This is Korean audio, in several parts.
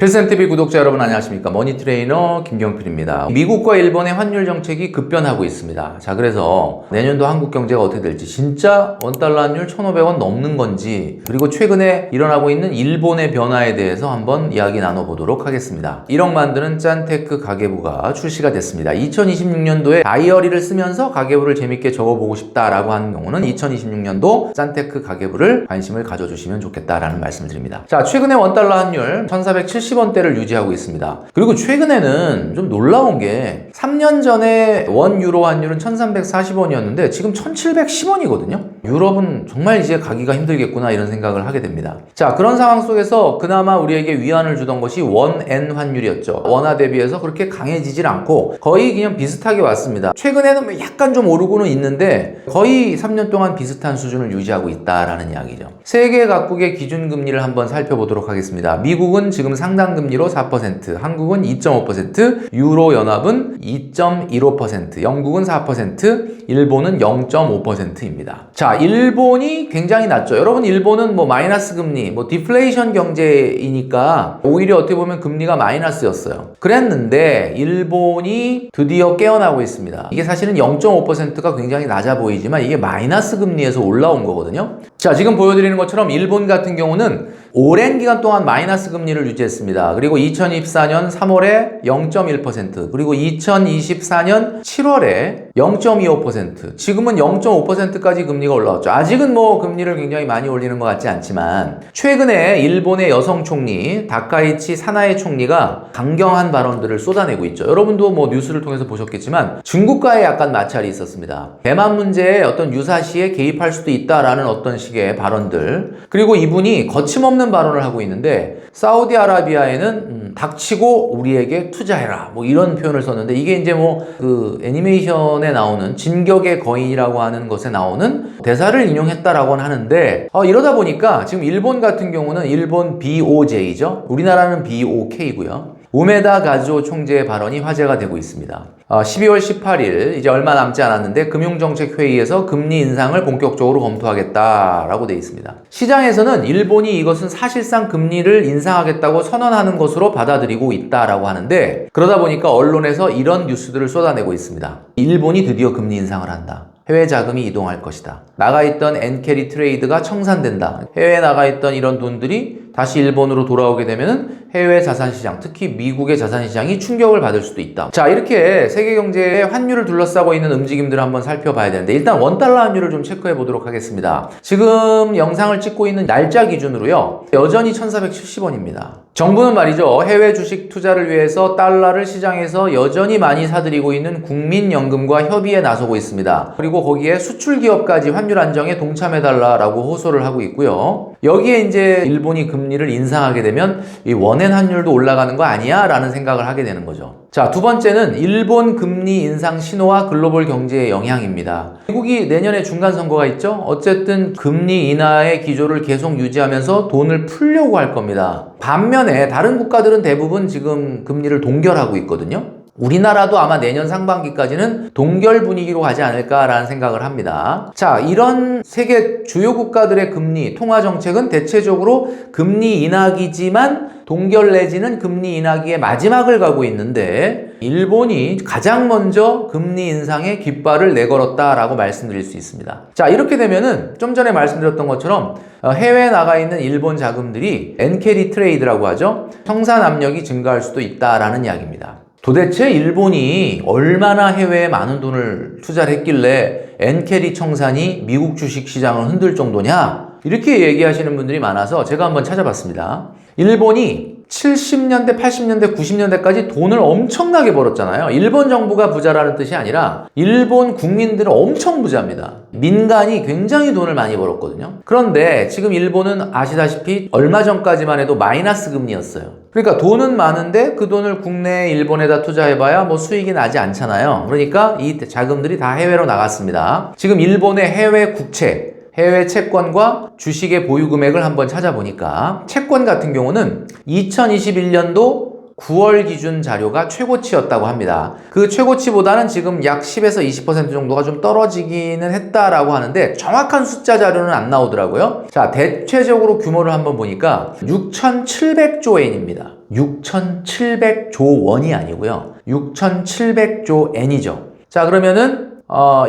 필센TV 구독자 여러분 안녕하십니까? 머니트레이너 김경필입니다. 미국과 일본의 환율 정책이 급변하고 있습니다. 자, 그래서 내년도 한국 경제가 어떻게 될지, 진짜 원달러 환율 1,500원 넘는 건지, 그리고 최근에 일어나고 있는 일본의 변화에 대해서 한번 이야기 나눠보도록 하겠습니다. 1억 만드는 짠테크 가계부가 출시가 됐습니다. 2026년도에 다이어리를 쓰면서 가계부를 재밌게 적어보고 싶다라고 하는 경우는 2026년도 짠테크 가계부를 관심을 가져주시면 좋겠다라는 말씀을 드립니다. 자, 최근에 원달러 환율 1,470원대를 유지하고 있습니다. 그리고 최근에는 좀 놀라운 게 3년 전에 원 유로 환율은 1,340원이었는데 지금 1,710원이거든요. 유럽은 정말 이제 가기가 힘들겠구나 이런 생각을 하게 됩니다. 자, 그런 상황 속에서 그나마 우리에게 위안을 주던 것이 원엔 환율이었죠. 원화 대비해서 그렇게 강해지질 않고 거의 그냥 비슷하게 왔습니다. 최근에는 약간 좀 오르고는 있는데 거의 3년 동안 비슷한 수준을 유지하고 있다라는 이야기죠. 세계 각국의 기준금리를 한번 살펴보도록 하겠습니다. 미국은 지금 상당금리로 4%, 한국은 2.5%, 유로연합은 2.15%, 영국은 4%, 일본은 0.5%입니다. 자, 일본이 굉장히 낮죠. 여러분, 일본은 마이너스 금리, 디플레이션 경제이니까 오히려 어떻게 보면 금리가 마이너스였어요. 그랬는데 일본이 드디어 깨어나고 있습니다. 이게 사실은 0.5%가 굉장히 낮아 보이지만 이게 마이너스 금리에서 올라온 거거든요. 자, 지금 보여드리는 것처럼 일본 같은 경우는 오랜 기간 동안 마이너스 금리를 유지했습니다. 그리고 2024년 3월에 0.1%, 그리고 2024년 7월에 0.25%, 지금은 0.5%까지 금리가 올라왔죠. 아직은 금리를 굉장히 많이 올리는 것 같지 않지만 최근에 일본의 여성 총리 다카이치 사나에 총리가 강경한 발언들을 쏟아내고 있죠. 여러분도 뉴스를 통해서 보셨겠지만 중국과의 약간 마찰이 있었습니다. 대만 문제에 어떤 유사시에 개입할 수도 있다라는 어떤 식의 발언들, 그리고 이분이 거침없는 발언을 하고 있는데 사우디아라비아에는 닥치고 우리에게 투자해라 이런 표현을 썼는데, 이게 이제 그 애니메이션에 나오는 진격의 거인이라고 하는 것에 나오는 대사를 인용했다라고는 하는데, 이러다 보니까 지금 일본 같은 경우는 일본 BOJ죠. 우리나라는 BOK고요. 우메다 가즈오 총재의 발언이 화제가 되고 있습니다. 12월 18일, 이제 얼마 남지 않았는데 금융정책회의에서 금리 인상을 본격적으로 검토하겠다라고 되어 있습니다. 시장에서는 일본이 이것은 사실상 금리를 인상하겠다고 선언하는 것으로 받아들이고 있다라고 하는데, 그러다 보니까 언론에서 이런 뉴스들을 쏟아내고 있습니다. 일본이 드디어 금리 인상을 한다. 해외 자금이 이동할 것이다. 나가있던 엔캐리 트레이드가 청산된다. 해외에 나가있던 이런 돈들이 다시 일본으로 돌아오게 되면은 해외 자산시장, 특히 미국의 자산시장이 충격을 받을 수도 있다. 자, 이렇게 세계 경제의 환율을 둘러싸고 있는 움직임들을 한번 살펴봐야 되는데, 일단 원달러 환율을 좀 체크해 보도록 하겠습니다. 지금 영상을 찍고 있는 날짜 기준으로요, 여전히 1,470원입니다. 정부는 말이죠, 해외 주식 투자를 위해서 달러를 시장에서 여전히 많이 사들이고 있는 국민연금과 협의에 나서고 있습니다. 그리고 거기에 수출기업까지 환율 안정에 동참해달라고 호소를 하고 있고요. 여기에 이제 일본이 금리를 인상하게 되면 이 원엔 환율도 올라가는 거 아니야? 라는 생각을 하게 되는 거죠. 자, 두 번째는 일본 금리 인상 신호와 글로벌 경제의 영향입니다. 미국이 내년에 중간선거가 있죠? 어쨌든 금리 인하의 기조를 계속 유지하면서 돈을 풀려고 할 겁니다. 반면에 다른 국가들은 대부분 지금 금리를 동결하고 있거든요. 우리나라도 아마 내년 상반기까지는 동결 분위기로 가지 않을까라는 생각을 합니다. 자, 이런 세계 주요 국가들의 금리, 통화 정책은 대체적으로 금리 인하기지만 동결 내지는 금리 인하기의 마지막을 가고 있는데, 일본이 가장 먼저 금리 인상의 깃발을 내걸었다라고 말씀드릴 수 있습니다. 자, 이렇게 되면은 좀 전에 말씀드렸던 것처럼 해외에 나가 있는 일본 자금들이 엔캐리 트레이드라고 하죠. 청산 압력이 증가할 수도 있다라는 이야기입니다. 도대체 일본이 얼마나 해외에 많은 돈을 투자를 했길래 엔캐리 청산이 미국 주식시장을 흔들 정도냐? 이렇게 얘기하시는 분들이 많아서 제가 한번 찾아봤습니다. 일본이 70년대, 80년대, 90년대까지 돈을 엄청나게 벌었잖아요. 일본 정부가 부자라는 뜻이 아니라 일본 국민들은 엄청 부자입니다. 민간이 굉장히 돈을 많이 벌었거든요. 그런데 지금 일본은 아시다시피 얼마 전까지만 해도 마이너스 금리였어요. 그러니까 돈은 많은데 그 돈을 국내 일본에다 투자해봐야 수익이 나지 않잖아요. 그러니까 이 자금들이 다 해외로 나갔습니다. 지금 일본의 해외 국채, 해외 채권과 주식의 보유 금액을 한번 찾아보니까 채권 같은 경우는 2021년도 9월 기준 자료가 최고치였다고 합니다. 그 최고치보다는 지금 약 10에서 20% 정도가 좀 떨어지기는 했다라고 하는데 정확한 숫자 자료는 안 나오더라고요. 자, 대체적으로 규모를 한번 보니까 6,700조 엔입니다. 6,700조 원이 아니고요. 6,700조 엔이죠. 자, 그러면은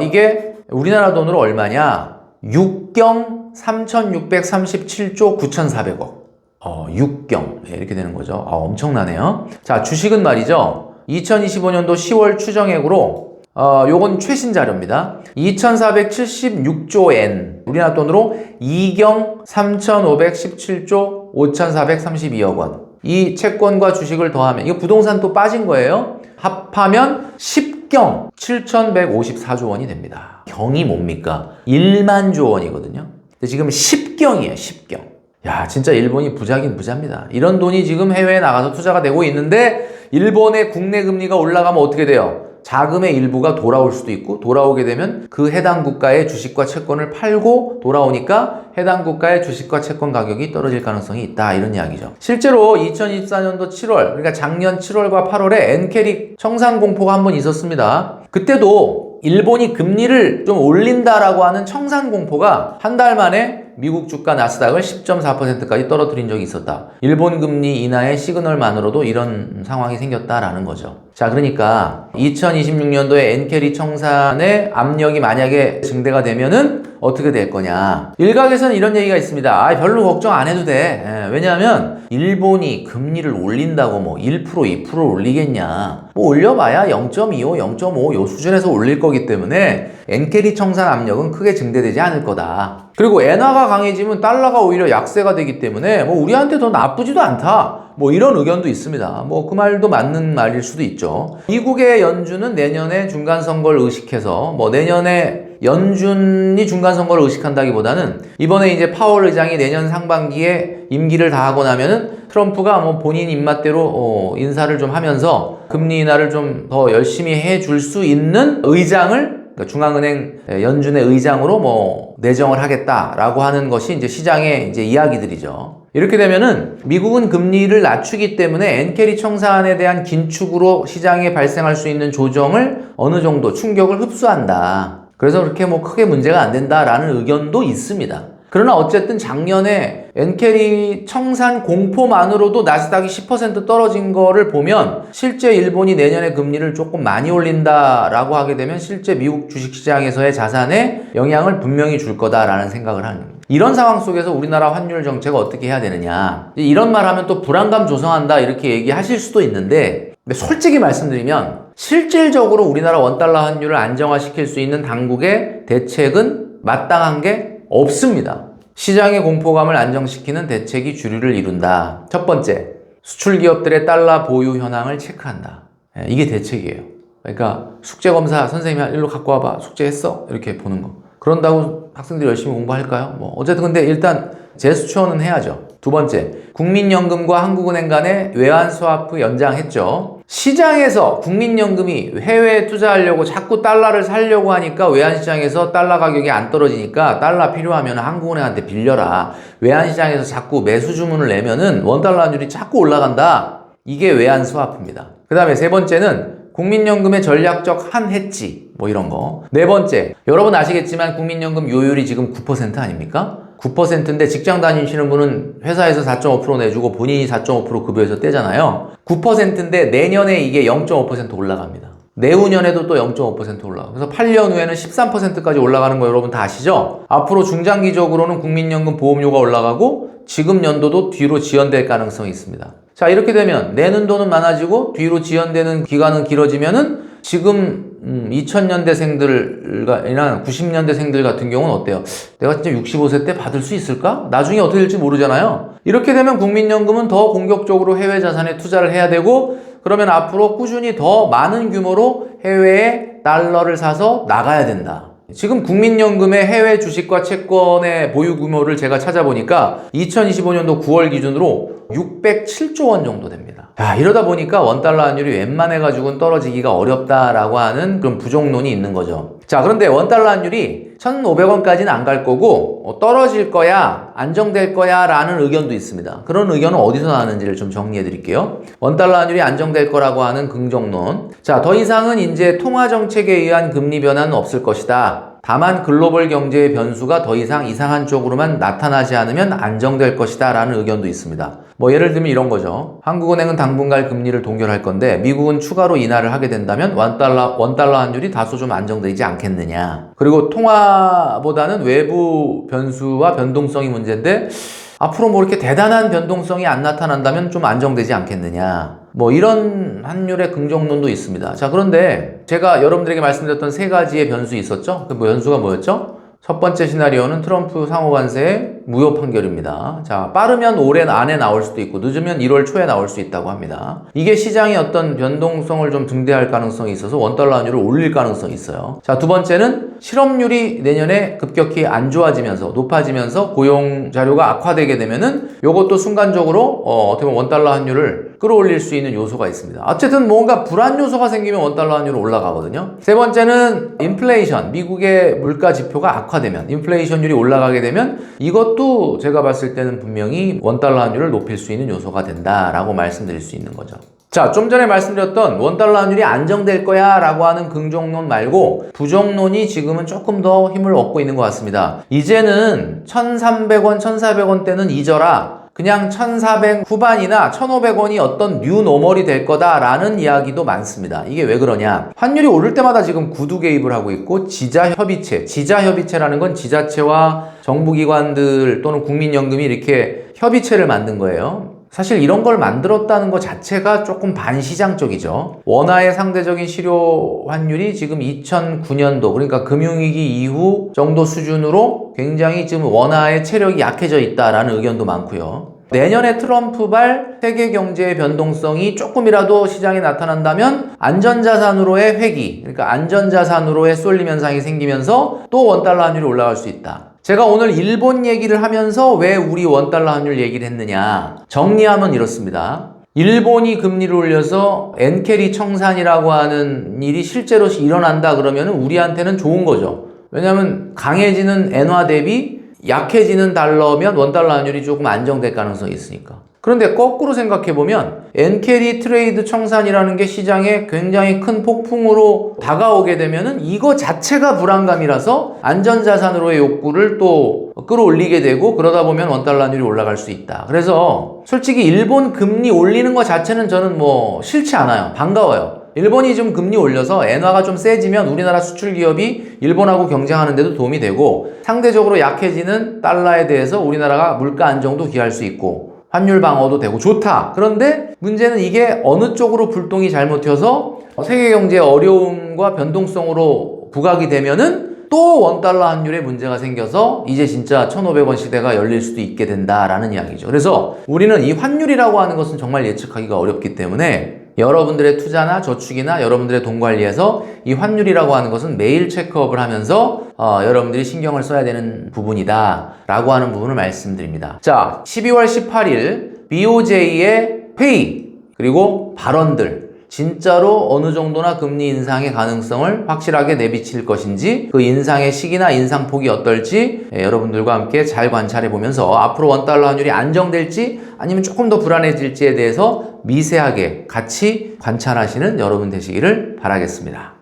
이게 우리나라 돈으로 얼마냐? 6경 3,637조 9,400억. 6경. 네, 이렇게 되는 거죠. 엄청나네요. 자, 주식은 말이죠. 2025년도 10월 추정액으로 요건 최신 자료입니다. 2,476조 엔. 우리나라 돈으로 2경 3,517조 5,432억 원. 이 채권과 주식을 더하면, 이거 부동산 또 빠진 거예요. 합하면 10경 7,154조 원이 됩니다. 경이 뭡니까? 1만 조 원이거든요. 근데 지금 10경이에요, 10경. 야, 진짜 일본이 부자긴 부자입니다. 이런 돈이 지금 해외에 나가서 투자가 되고 있는데, 일본의 국내 금리가 올라가면 어떻게 돼요? 자금의 일부가 돌아올 수도 있고, 돌아오게 되면 그 해당 국가의 주식과 채권을 팔고 돌아오니까 해당 국가의 주식과 채권 가격이 떨어질 가능성이 있다, 이런 이야기죠. 실제로 2024년도 7월, 그러니까 작년 7월과 8월에 엔캐리 청산 공포가 한번 있었습니다. 그때도 일본이 금리를 좀 올린다라고 하는 청산 공포가 한 달 만에 미국 주가 나스닥을 10.4%까지 떨어뜨린 적이 있었다. 일본 금리 인하의 시그널만으로도 이런 상황이 생겼다라는 거죠. 자, 그러니까 2026년도에 엔캐리 청산의 압력이 만약에 증대가 되면은 어떻게 될 거냐. 일각에서는 이런 얘기가 있습니다. 별로 걱정 안 해도 돼. 왜냐하면 일본이 금리를 올린다고 뭐 1%, 2% 올리겠냐. 뭐 올려봐야 0.25, 0.5 요 수준에서 올릴 거기 때문에 엔캐리 청산 압력은 크게 증대되지 않을 거다. 그리고 엔화가 강해지면 달러가 오히려 약세가 되기 때문에 뭐 우리한테 더 나쁘지도 않다. 뭐 이런 의견도 있습니다. 뭐 그 말도 맞는 말일 수도 있죠. 미국의 연준은 내년에 중간선거를 의식해서 뭐 내년에 연준이 중간선거를 의식한다기보다는 이번에 이제 파월 의장이 내년 상반기에 임기를 다하고 나면은 트럼프가 뭐 본인 입맛대로 인사를 좀 하면서 금리 인하를 좀 더 열심히 해줄 수 있는 의장을, 그러니까 중앙은행 연준의 의장으로 뭐 내정을 하겠다라고 하는 것이 이제 시장의 이제 이야기들이죠. 이렇게 되면은 미국은 금리를 낮추기 때문에 엔캐리 청산에 대한 긴축으로 시장에 발생할 수 있는 조정을 어느 정도 충격을 흡수한다. 그래서 그렇게 뭐 크게 문제가 안 된다라는 의견도 있습니다. 그러나 어쨌든 작년에 엔캐리 청산 공포만으로도 나스닥이 10% 떨어진 거를 보면 실제 일본이 내년에 금리를 조금 많이 올린다라고 하게 되면 실제 미국 주식시장에서의 자산에 영향을 분명히 줄 거다라는 생각을 하는 겁니다. 이런 상황 속에서 우리나라 환율 정책을 어떻게 해야 되느냐. 이런 말 하면 또 불안감 조성한다 이렇게 얘기하실 수도 있는데, 근데 솔직히 말씀드리면 실질적으로 우리나라 원달러 환율을 안정화시킬 수 있는 당국의 대책은 마땅한 게 없습니다. 시장의 공포감을 안정시키는 대책이 주류를 이룬다. 첫 번째, 수출 기업들의 달러 보유 현황을 체크한다. 이게 대책이에요. 그러니까 숙제검사 선생님이 일로 갖고 와봐. 숙제했어? 이렇게 보는 거. 그런다고 학생들이 열심히 공부할까요? 뭐 어쨌든 근데 일단 재수추원은 해야죠. 두 번째, 국민연금과 한국은행 간의 외환 스와프 연장했죠. 시장에서 국민연금이 해외에 투자하려고 자꾸 달러를 사려고 하니까 외환시장에서 달러 가격이 안 떨어지니까 달러 필요하면 한국은행한테 빌려라. 외환시장에서 자꾸 매수 주문을 내면은 원달러 환율이 자꾸 올라간다. 이게 외환 스와프입니다. 그 다음에 세 번째는 국민연금의 전략적 한해지 뭐 이런 거. 네 번째, 여러분 아시겠지만 국민연금 요율이 지금 9% 아닙니까? 9%인데 직장 다니시는 분은 회사에서 4.5% 내주고 본인이 4.5% 급여에서 떼잖아요. 9%인데 내년에 이게 0.5% 올라갑니다. 내후년에도 또 0.5% 올라가. 그래서 8년 후에는 13%까지 올라가는 거 여러분 다 아시죠? 앞으로 중장기적으로는 국민연금 보험료가 올라가고 지금 연도도 뒤로 지연될 가능성이 있습니다. 자, 이렇게 되면 내는 돈은 많아지고 뒤로 지연되는 기간은 길어지면은 지금 2000년대생들이나 90년대생들 같은 경우는 어때요? 내가 진짜 65세 때 받을 수 있을까? 나중에 어떻게 될지 모르잖아요. 이렇게 되면 국민연금은 더 공격적으로 해외 자산에 투자를 해야 되고, 그러면 앞으로 꾸준히 더 많은 규모로 해외에 달러를 사서 나가야 된다. 지금 국민연금의 해외 주식과 채권의 보유 규모를 제가 찾아보니까 2025년도 9월 기준으로 607조 원 정도 됩니다. 이러다 보니까 원달러 환율이 웬만해가지고는 떨어지기가 어렵다라고 하는 그런 부족론이 있는 거죠. 자, 그런데 원달러 환율이 1,500원까지는 안 갈 거고 떨어질 거야, 안정될 거야 라는 의견도 있습니다. 그런 의견은 어디서 나왔는지를 좀 정리해 드릴게요. 원달러 환율이 안정될 거라고 하는 긍정론. 자, 더 이상은 이제 통화정책에 의한 금리 변화는 없을 것이다. 다만 글로벌 경제의 변수가 더 이상 이상한 쪽으로만 나타나지 않으면 안정될 것이다 라는 의견도 있습니다. 뭐 예를 들면 이런 거죠. 한국은행은 당분간 금리를 동결할 건데 미국은 추가로 인하를 하게 된다면 원달러 환율이 다소 좀 안정되지 않겠느냐. 그리고 통화보다는 외부 변수와 변동성이 문제인데 앞으로 뭐 이렇게 대단한 변동성이 안 나타난다면 좀 안정되지 않겠느냐. 뭐 이런 환율의 긍정론도 있습니다. 자, 그런데 제가 여러분들에게 말씀드렸던 세 가지의 변수 있었죠? 그 변수가 뭐였죠? 첫 번째 시나리오는 트럼프 상호관세의 무효 판결입니다. 자, 빠르면 올해 안에 나올 수도 있고 늦으면 1월 초에 나올 수 있다고 합니다. 이게 시장의 어떤 변동성을 좀 증대할 가능성이 있어서 원달러 환율을 올릴 가능성이 있어요. 자, 두 번째는 실업률이 내년에 급격히 안 좋아지면서 높아지면서 고용 자료가 악화되게 되면은 요것도 순간적으로 어떻게 보면 원달러 환율을 끌어올릴 수 있는 요소가 있습니다. 어쨌든 뭔가 불안 요소가 생기면 원달러 환율은 올라가거든요. 세 번째는 인플레이션, 미국의 물가 지표가 악화되면 인플레이션율이 올라가게 되면 이것도 제가 봤을 때는 분명히 원달러 환율을 높일 수 있는 요소가 된다라고 말씀드릴 수 있는 거죠. 자, 좀 전에 말씀드렸던 원달러 환율이 안정될 거야 라고 하는 긍정론 말고 부정론이 지금은 조금 더 힘을 얻고 있는 것 같습니다. 이제는 1,300원, 1,400원대는 잊어라. 그냥 1,400 후반이나 1,500원이 어떤 뉴 노멀이 될 거다라는 이야기도 많습니다. 이게 왜 그러냐? 환율이 오를 때마다 지금 구두 개입을 하고 있고 지자협의체라는 건 지자체와 정부기관들 또는 국민연금이 이렇게 협의체를 만든 거예요. 사실 이런 걸 만들었다는 것 자체가 조금 반시장적이죠. 원화의 상대적인 실효 환율이 지금 2009년도 그러니까 금융위기 이후 정도 수준으로 굉장히 지금 원화의 체력이 약해져 있다라는 의견도 많고요. 내년에 트럼프발 세계 경제의 변동성이 조금이라도 시장에 나타난다면 안전자산으로의 회귀, 그러니까 안전자산으로의 쏠림 현상이 생기면서 또 원달러 환율이 올라갈 수 있다. 제가 오늘 일본 얘기를 하면서 왜 우리 원달러 환율 얘기를 했느냐. 정리하면 이렇습니다. 일본이 금리를 올려서 엔캐리 청산이라고 하는 일이 실제로 일어난다 그러면 우리한테는 좋은 거죠. 왜냐하면 강해지는 엔화 대비 약해지는 달러면 원달러 환율이 조금 안정될 가능성이 있으니까. 그런데 거꾸로 생각해보면 엔캐리 트레이드 청산이라는 게 시장에 굉장히 큰 폭풍으로 다가오게 되면은 이거 자체가 불안감이라서 안전자산으로의 욕구를 또 끌어올리게 되고 그러다 보면 원달러 환율이 올라갈 수 있다. 그래서 솔직히 일본 금리 올리는 것 자체는 저는 뭐 싫지 않아요. 반가워요. 일본이 좀 금리 올려서 엔화가 좀 세지면 우리나라 수출 기업이 일본하고 경쟁하는 데도 도움이 되고 상대적으로 약해지는 달러에 대해서 우리나라가 물가 안정도 기할 수 있고 환율 방어도 되고 좋다. 그런데 문제는 이게 어느 쪽으로 불똥이 잘못해서 세계 경제의 어려움과 변동성으로 부각이 되면은 또 원달러 환율에 문제가 생겨서 이제 진짜 1,500원 시대가 열릴 수도 있게 된다라는 이야기죠. 그래서 우리는 이 환율이라고 하는 것은 정말 예측하기가 어렵기 때문에 여러분들의 투자나 저축이나 여러분들의 돈 관리에서 이 환율이라고 하는 것은 매일 체크업을 하면서 여러분들이 신경을 써야 되는 부분이다 라고 하는 부분을 말씀드립니다. 자, 12월 18일 BOJ의 회의 그리고 발언들 진짜로 어느 정도나 금리 인상의 가능성을 확실하게 내비칠 것인지 그 인상의 시기나 인상폭이 어떨지 여러분들과 함께 잘 관찰해 보면서 앞으로 원달러 환율이 안정될지 아니면 조금 더 불안해질지에 대해서 미세하게 같이 관찰하시는 여러분 되시기를 바라겠습니다.